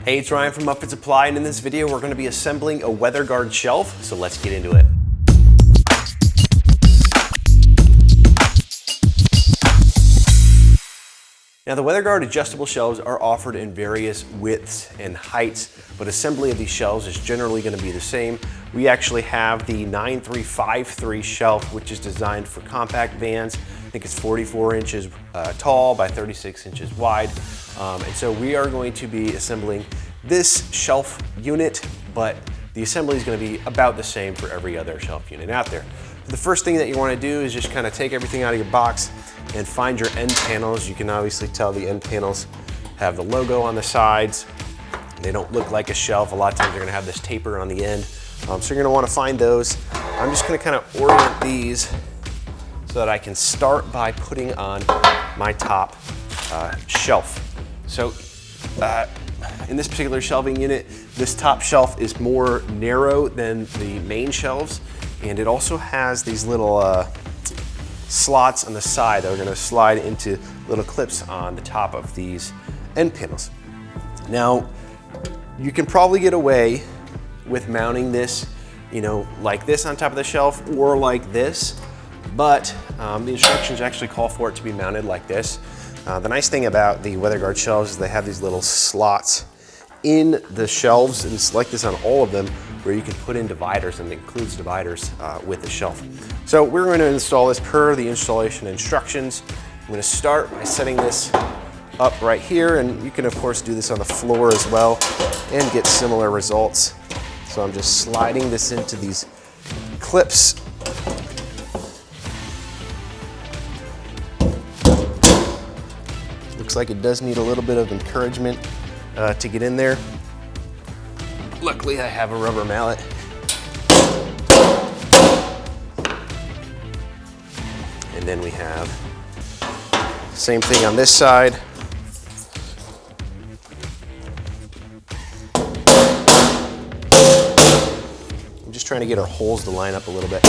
Hey, it's Ryan from Upfit Supply, and in this video we're going to be assembling a weatherguard shelf, so let's get into it. Now, the weatherguard adjustable shelves are offered in various widths and heights, but assembly of these shelves is generally going to be the same. We actually have the 9353 shelf, which is designed for compact vans. I think it's 44 inches tall by 36 inches wide. And so we are going to be assembling this shelf unit, but the assembly is going to be about the same for every other shelf unit out there. The first thing that you want to do is just kind of take everything out of your box and find your end panels. You can obviously tell the end panels have the logo on the sides. They don't look like a shelf. A lot of times they're going to have this taper on the end. So you're going to want to find those. I'm just going to kind of orient these so that I can start by putting on my top shelf. So in this particular shelving unit, this top shelf is more narrow than the main shelves, and it also has these little slots on the side that are going to slide into little clips on the top of these end panels. Now, you can probably get away with mounting this, like this on top of the shelf or like this, but the instructions actually call for it to be mounted like this. The nice thing about the weatherguard shelves is they have these little slots in the shelves, and it's like this on all of them, where you can put in dividers, and it includes dividers with the shelf. So we're going to install this per the installation instructions. I'm going to start by setting this up right here, and you can of course do this on the floor as well and get similar results. So I'm just sliding this into these clips. Looks like it does need a little bit of encouragement to get in there. Luckily, I have a rubber mallet. And then we have the same thing on this side. I'm just trying to get our holes to line up a little bit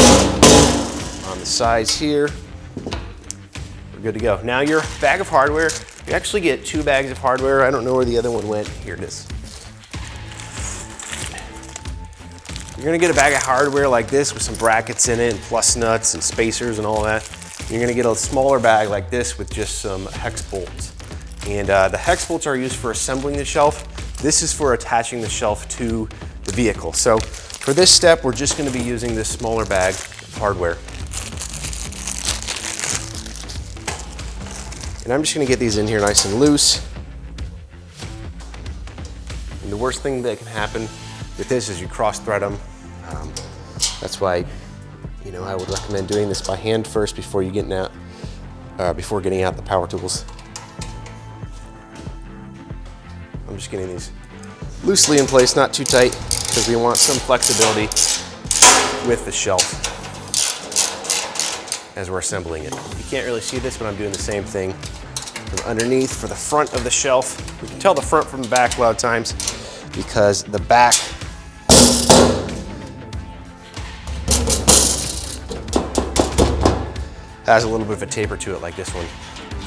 on the sides here. We're good to go. Now your bag of hardware, you actually get 2 bags of hardware. I don't know where the other one went. Here it is. You're gonna get a bag of hardware like this with some brackets in it and plus nuts and spacers and all that. You're gonna get a smaller bag like this with just some hex bolts. And the hex bolts are used for assembling the shelf. This is for attaching the shelf to the vehicle. So for this step, we're just gonna be using this smaller bag of hardware. And I'm just gonna get these in here nice and loose. And the worst thing that can happen with this is you cross thread them. That's why, I would recommend doing this by hand first before you getting out, before getting out the power tools. I'm just getting these loosely in place, not too tight, because we want some flexibility with the shelf as we're assembling it. You can't really see this, but I'm doing the same thing from underneath for the front of the shelf. You can tell the front from the back a lot of times because the back has a little bit of a taper to it like this one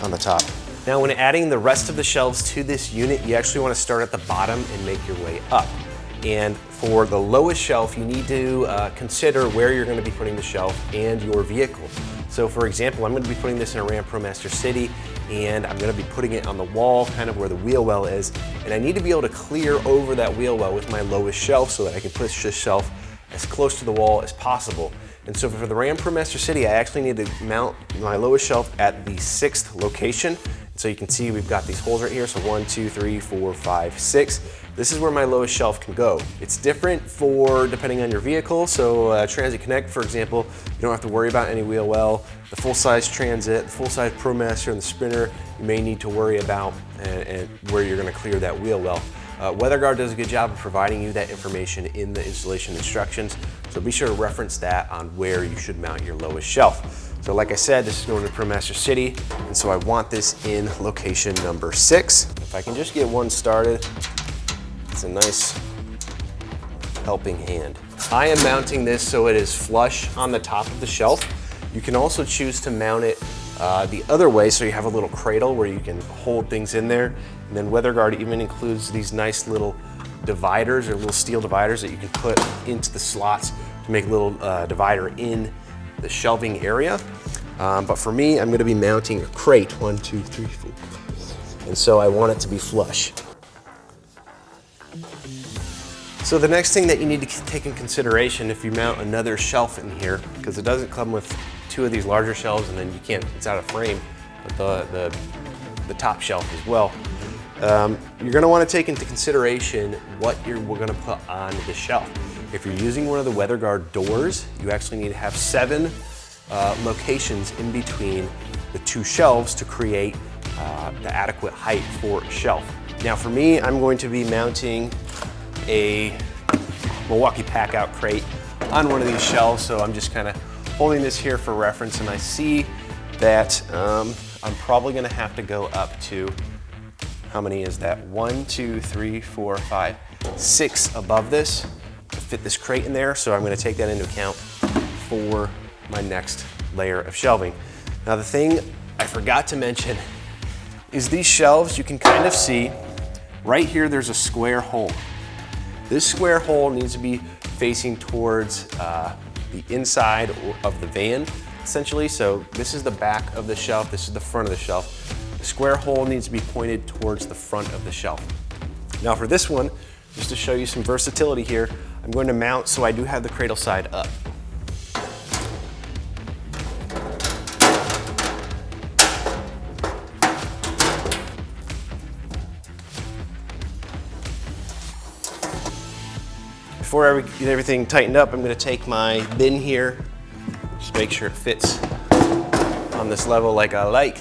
on the top. Now, when adding the rest of the shelves to this unit, you actually want to start at the bottom and make your way up. And for the lowest shelf, you need to consider where you're going to be putting the shelf and your vehicle. So for example, I'm going to be putting this in a RAM ProMaster City, and I'm going to be putting it on the wall, kind of where the wheel well is. And I need to be able to clear over that wheel well with my lowest shelf so that I can push this shelf as close to the wall as possible. And so for the RAM ProMaster City, I actually need to mount my lowest shelf at the 6th location. So you can see we've got these holes right here. So 1, 2, 3, 4, 5, 6. This is where my lowest shelf can go. It's different for depending on your vehicle. So Transit Connect, for example, you don't have to worry about any wheel well. The full-size Transit, the full-size ProMaster, and the Sprinter, you may need to worry about and where you're going to clear that wheel well. weatherguard does a good job of providing you that information in the installation instructions, so be sure to reference that on where you should mount your lowest shelf. So like I said, this is going to ProMaster City, and so I want this in location number 6. If I can just get one started, it's a nice helping hand. I am mounting this so it is flush on the top of the shelf. You can also choose to mount it the other way, so you have a little cradle where you can hold things in there. And then weatherguard even includes these nice little dividers, or little steel dividers that you can put into the slots to make a little divider in the shelving area. But for me, I'm gonna be mounting a crate, 1, 2, 3, 4. And so I want it to be flush. So the next thing that you need to take in consideration if you mount another shelf in here, because it doesn't come with 2 of these larger shelves and then you can't, it's out of frame, but the top shelf as well. You're gonna wanna take into consideration what we're gonna put on the shelf. If you're using one of the weatherguard doors, you actually need to have 7 locations in between the 2 shelves to create the adequate height for a shelf. Now for me, I'm going to be mounting a Milwaukee pack-out crate on one of these shelves, so I'm just kind of holding this here for reference, and I see that I'm probably going to have to go up to, how many is that? 1, 2, 3, 4, 5, 6 above this to fit this crate in there, so I'm going to take that into account for my next layer of shelving. Now the thing I forgot to mention is these shelves, you can kind of see right here there's a square hole. This square hole needs to be facing towards the inside of the van, essentially. So this is the back of the shelf, this is the front of the shelf. The square hole needs to be pointed towards the front of the shelf. Now for this one, just to show you some versatility here, I'm going to mount so I do have the cradle side up. Before I get everything tightened up, I'm going to take my bin here, just make sure it fits on this level like I like,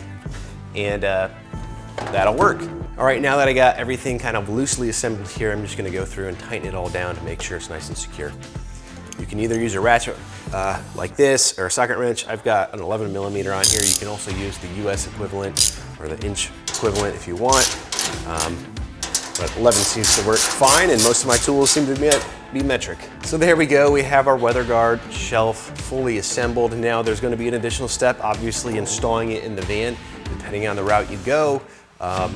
and that'll work. All right, now that I got everything kind of loosely assembled here, I'm just going to go through and tighten it all down to make sure it's nice and secure. You can either use a ratchet like this or a socket wrench. I've got an 11mm on here. You can also use the US equivalent or the inch equivalent if you want. But 11 seems to work fine, and most of my tools seem to be metric. So there we go, we have our weatherguard shelf fully assembled. Now there's going to be an additional step, obviously installing it in the van, depending on the route you go,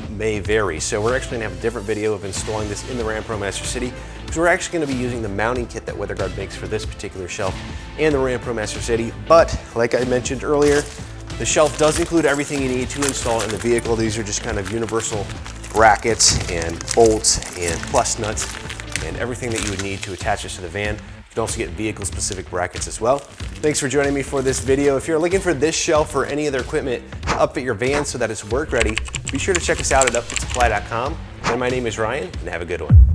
may vary. So we're actually going to have a different video of installing this in the RAM ProMaster City, because we're actually going to be using the mounting kit that weatherguard makes for this particular shelf and the RAM ProMaster City. But like I mentioned earlier, the shelf does include everything you need to install in the vehicle. These are just kind of universal brackets and bolts and plus nuts and everything that you would need to attach this to the van. You can also get vehicle-specific brackets as well. Thanks for joining me for this video. If you're looking for this shelf or any other equipment to upfit your van so that it's work ready, be sure to check us out at upfitsupply.com. And my name is Ryan, and have a good one.